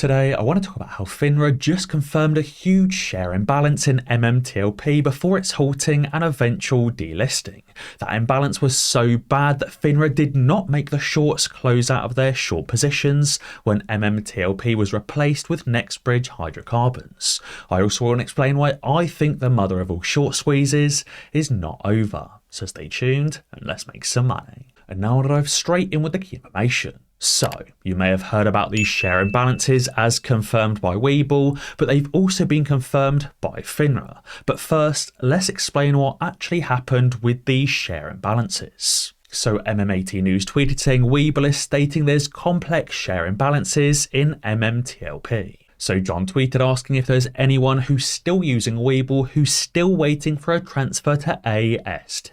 Today, I want to talk about how FINRA just confirmed a huge share imbalance in MMTLP before its halting and eventual delisting. That imbalance was so bad that FINRA did not make the shorts close out of their short positions when MMTLP was replaced with NextBridge hydrocarbons. I also want to explain why I think the mother of all short squeezes is not over. So stay tuned and let's make some money. And now I'll dive straight in with the key information. So, you may have heard about these share imbalances as confirmed by Webull, but they've also been confirmed by FINRA. But first, let's explain what actually happened with these share imbalances. So MMAT News tweeted saying Webull is stating there's complex share imbalances in MMTLP. So John tweeted asking if there's anyone who's still using Webull who's still waiting for a transfer to AST.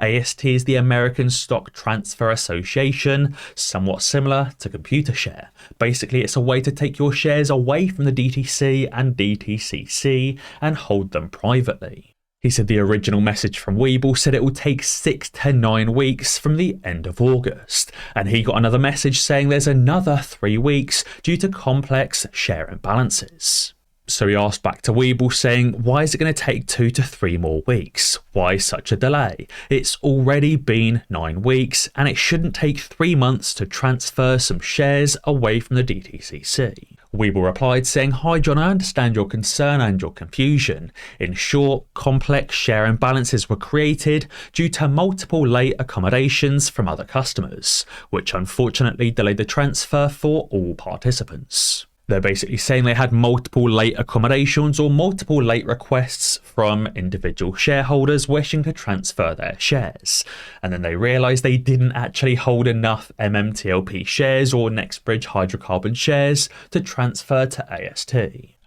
AST is the American Stock Transfer Association, somewhat similar to ComputerShare. Basically, it's a way to take your shares away from the DTC and DTCC and hold them privately. He said the original message from Webull said it will take 6 to 9 weeks from the end of August, and he got another message saying there's another 3 weeks due to complex share imbalances. So he asked back to Webull saying, why is it going to take 2 to 3 more weeks? Why such a delay? It's already been 9 weeks and it shouldn't take 3 months to transfer some shares away from the DTCC. Webull replied saying, hi John, I understand your concern and your confusion. In short, complex share imbalances were created due to multiple late accommodations from other customers, which unfortunately delayed the transfer for all participants. They're basically saying they had multiple late accommodations or multiple late requests from individual shareholders wishing to transfer their shares. And then they realised they didn't actually hold enough MMTLP shares or NextBridge hydrocarbon shares to transfer to AST.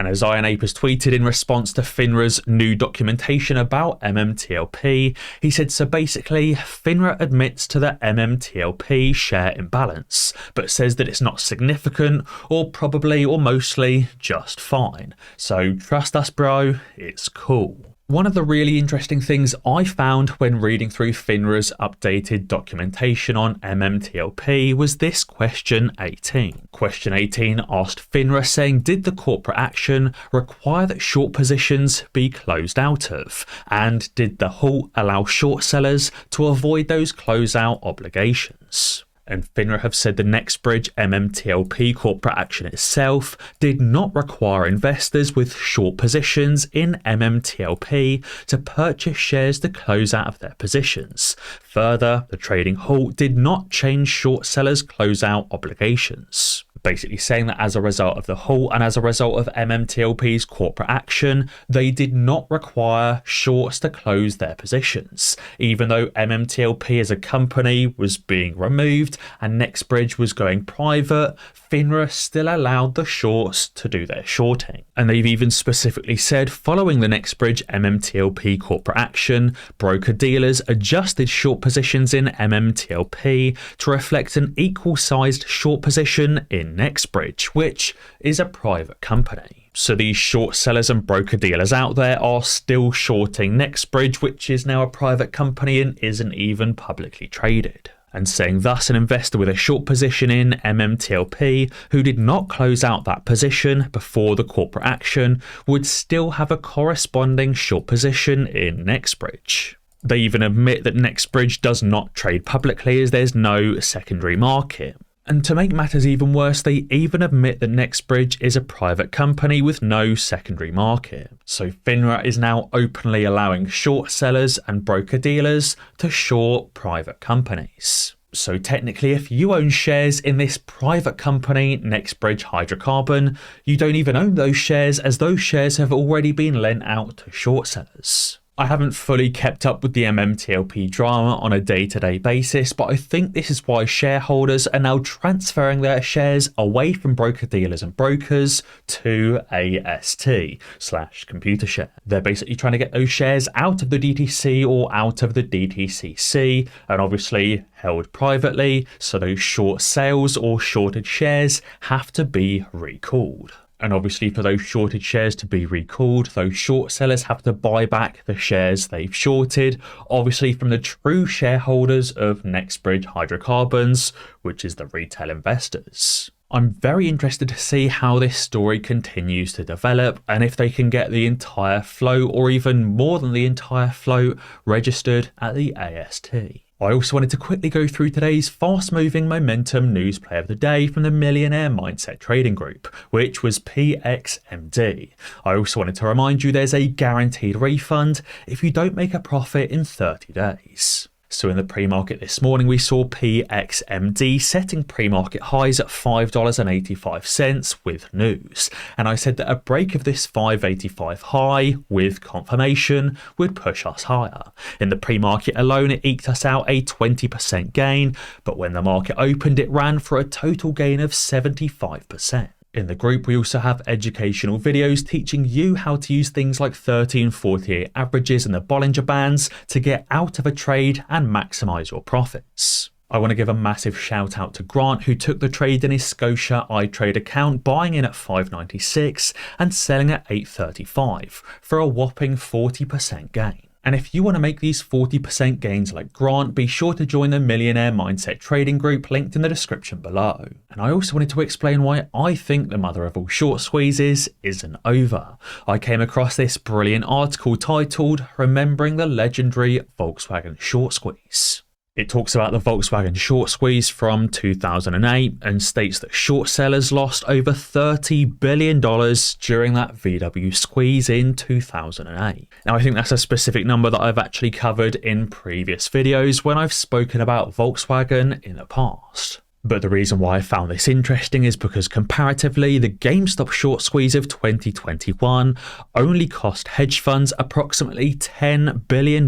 And as Iron Ape has tweeted in response to FINRA's new documentation about MMTLP, he said, so basically, FINRA admits to the MMTLP share imbalance, but says that it's not significant or probably or mostly just fine. So trust us, bro, it's cool. One of the really interesting things I found when reading through FINRA's updated documentation on MMTLP was this question 18. Question 18 asked FINRA saying, did the corporate action require that short positions be closed out of? And did the halt allow short sellers to avoid those closeout obligations? And FINRA have said the NextBridge MMTLP corporate action itself did not require investors with short positions in MMTLP to purchase shares to close out of their positions. Further, the trading halt did not change short sellers' closeout obligations. Basically saying that as a result of the halt and as a result of MMTLP's corporate action, they did not require shorts to close their positions. Even though MMTLP as a company was being removed and NextBridge was going private, FINRA still allowed the shorts to do their shorting. And they've even specifically said following the NextBridge MMTLP corporate action, broker-dealers adjusted short positions in MMTLP to reflect an equal-sized short position in NextBridge, which is a private company. So these short sellers and broker-dealers out there are still shorting NextBridge, which is now a private company and isn't even publicly traded. And saying thus an investor with a short position in MMTLP who did not close out that position before the corporate action would still have a corresponding short position in NextBridge. They even admit that NextBridge does not trade publicly as there's no secondary market. And to make matters even worse, they even admit that NextBridge is a private company with no secondary market. So FINRA is now openly allowing short sellers and broker-dealers to short private companies. So technically, if you own shares in this private company, NextBridge Hydrocarbon, you don't even own those shares as those shares have already been lent out to short sellers. I haven't fully kept up with the MMTLP drama on a day-to-day basis, but I think this is why shareholders are now transferring their shares away from broker-dealers and brokers to AST/ComputerShare. They're basically trying to get those shares out of the DTC or out of the DTCC, and obviously held privately, so those short sales or shorted shares have to be recalled. And obviously for those shorted shares to be recalled, those short sellers have to buy back the shares they've shorted, obviously from the true shareholders of NextBridge Hydrocarbons, which is the retail investors. I'm very interested to see how this story continues to develop and if they can get the entire float or even more than the entire float registered at the AST. I also wanted to quickly go through today's fast-moving momentum news play of the day from the Millionaire Mindset Trading Group, which was PXMD. I also wanted to remind you there's a guaranteed refund if you don't make a profit in 30 days. So in the pre-market this morning, we saw PXMD setting pre-market highs at $5.85 with news. And I said that a break of this $5.85 high with confirmation would push us higher. In the pre-market alone, it eked us out a 20% gain, but when the market opened, it ran for a total gain of 75%. In the group, we also have educational videos teaching you how to use things like 30 and 48 averages and the Bollinger Bands to get out of a trade and maximize your profits. I want to give a massive shout out to Grant, who took the trade in his Scotia iTrade account, buying in at $5.96 and selling at $8.35 for a whopping 40% gain. And if you want to make these 40% gains like Grant, be sure to join the Millionaire Mindset Trading Group linked in the description below. And I also wanted to explain why I think the mother of all short squeezes isn't over. I came across this brilliant article titled "Remembering the Legendary Volkswagen Short Squeeze." It talks about the Volkswagen short squeeze from 2008 and states that short sellers lost over $30 billion during that VW squeeze in 2008. Now, I think that's a specific number that I've actually covered in previous videos when I've spoken about Volkswagen in the past. But the reason why I found this interesting is because comparatively, the GameStop short squeeze of 2021 only cost hedge funds approximately $10 billion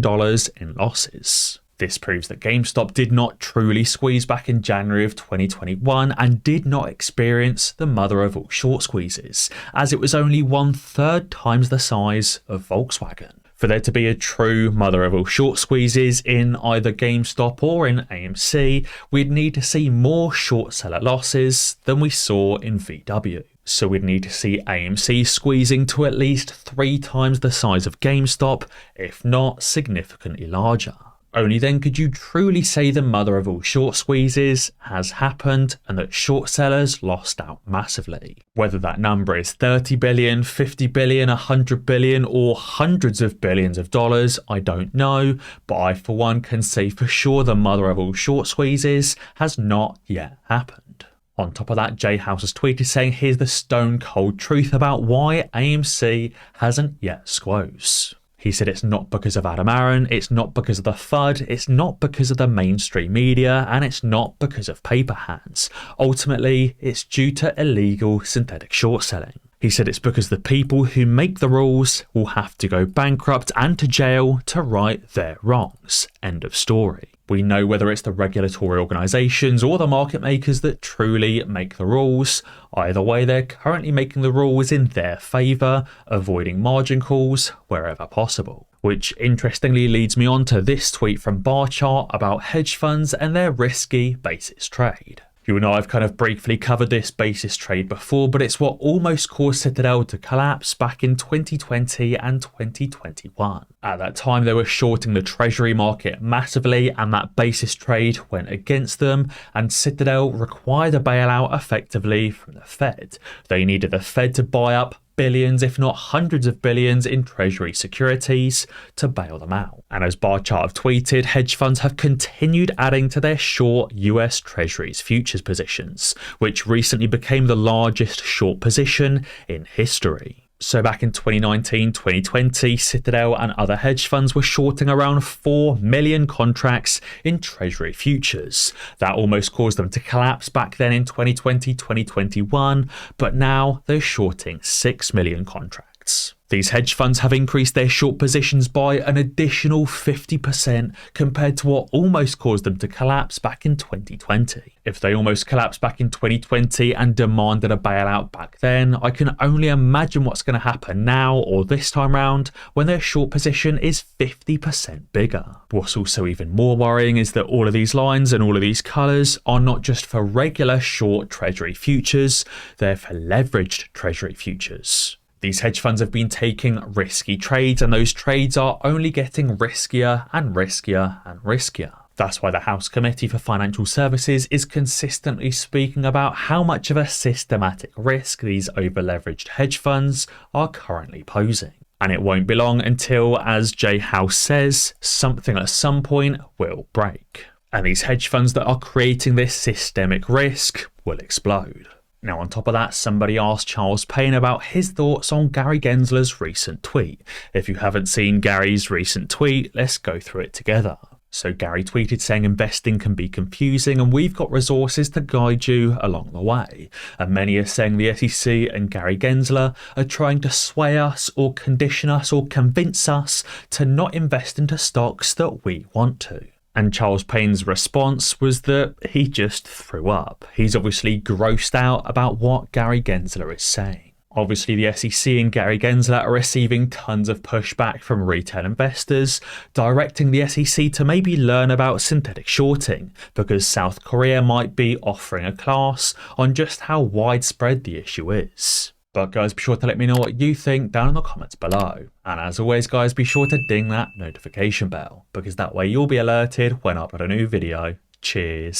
in losses. This proves that GameStop did not truly squeeze back in January of 2021 and did not experience the mother of all short squeezes, as it was only 1/3 times the size of Volkswagen. For there to be a true mother of all short squeezes in either GameStop or in AMC, we'd need to see more short seller losses than we saw in VW. So we'd need to see AMC squeezing to at least 3 times the size of GameStop, if not significantly larger. Only then could you truly say the mother of all short squeezes has happened and that short sellers lost out massively. Whether that number is 30 billion, 50 billion, 100 billion or hundreds of billions of dollars, I don't know, but I for one can say for sure the mother of all short squeezes has not yet happened. On top of that, Jay House has tweeted saying here's the stone cold truth about why AMC hasn't yet squoze. He said it's not because of Adam Aaron, it's not because of the FUD, it's not because of the mainstream media, and it's not because of paper hands. Ultimately, it's due to illegal synthetic short selling. He said it's because the people who make the rules will have to go bankrupt and to jail to right their wrongs. End of story. We know whether it's the regulatory organisations or the market makers that truly make the rules. Either way, they're currently making the rules in their favour, avoiding margin calls wherever possible. Which interestingly leads me on to this tweet from Barchart about hedge funds and their risky basis trade. You know I've kind of briefly covered this basis trade before, but it's what almost caused Citadel to collapse back in 2020 and 2021. At that time, they were shorting the treasury market massively, and that basis trade went against them, and Citadel required a bailout effectively from the Fed. They needed the Fed to buy up billions, if not hundreds of billions in treasury securities to bail them out. And as Barchart have tweeted, hedge funds have continued adding to their short US Treasuries futures positions, which recently became the largest short position in history. So back in 2019-2020, Citadel and other hedge funds were shorting around 4 million contracts in Treasury futures. That almost caused them to collapse back then in 2020-2021, but now they're shorting 6 million contracts. These hedge funds have increased their short positions by an additional 50% compared to what almost caused them to collapse back in 2020. If they almost collapsed back in 2020 and demanded a bailout back then, I can only imagine what's going to happen now or this time round when their short position is 50% bigger. What's also even more worrying is that all of these lines and all of these colours are not just for regular short Treasury futures, they're for leveraged Treasury futures. These hedge funds have been taking risky trades, and those trades are only getting riskier and riskier and riskier. That's why the House Committee for Financial Services is consistently speaking about how much of a systematic risk these over-leveraged hedge funds are currently posing. And it won't be long until, as Jay House says, something at some point will break. And these hedge funds that are creating this systemic risk will explode. Now, on top of that, somebody asked Charles Payne about his thoughts on Gary Gensler's recent tweet. If you haven't seen Gary's recent tweet, let's go through it together. So Gary tweeted saying investing can be confusing and we've got resources to guide you along the way. And many are saying the SEC and Gary Gensler are trying to sway us or condition us or convince us to not invest into stocks that we want to. And Charles Payne's response was that he just threw up. He's obviously grossed out about what Gary Gensler is saying. Obviously, the SEC and Gary Gensler are receiving tons of pushback from retail investors, directing the SEC to maybe learn about synthetic shorting, because South Korea might be offering a class on just how widespread the issue is. But guys, be sure to let me know what you think down in the comments below. And as always guys, be sure to ding that notification bell, because that way you'll be alerted when I upload a new video. Cheers.